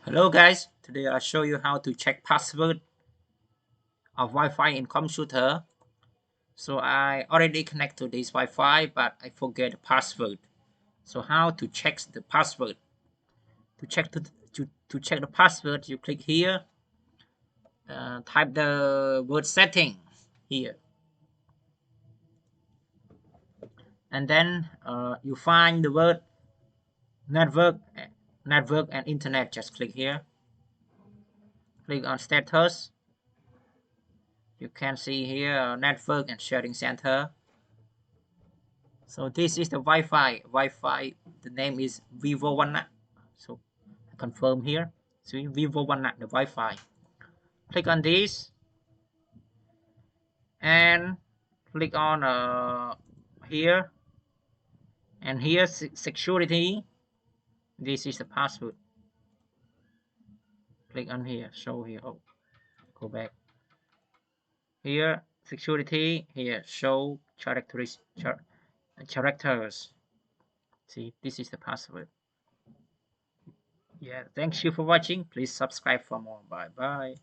Hello guys, today I'll show you how to check password of Wi-Fi in computer. So I already connect to this Wi-Fi, but I forget the password. So how to check the password? To check the password, you click here, type the word setting here, and then you find the word network, network and internet. Just click here, click on status. You can see here network and sharing center. So this is the Wi-Fi. Wi-Fi. The name is Vivo One. So I confirm here. See Vivo One, the Wi-Fi. Click on this and click on here, and here security. This is the password. Click on here. Show here. Oh, go back. Here security. Here show characters. See, this is the password. Yeah, thanks you for watching. Please subscribe for more. Bye bye.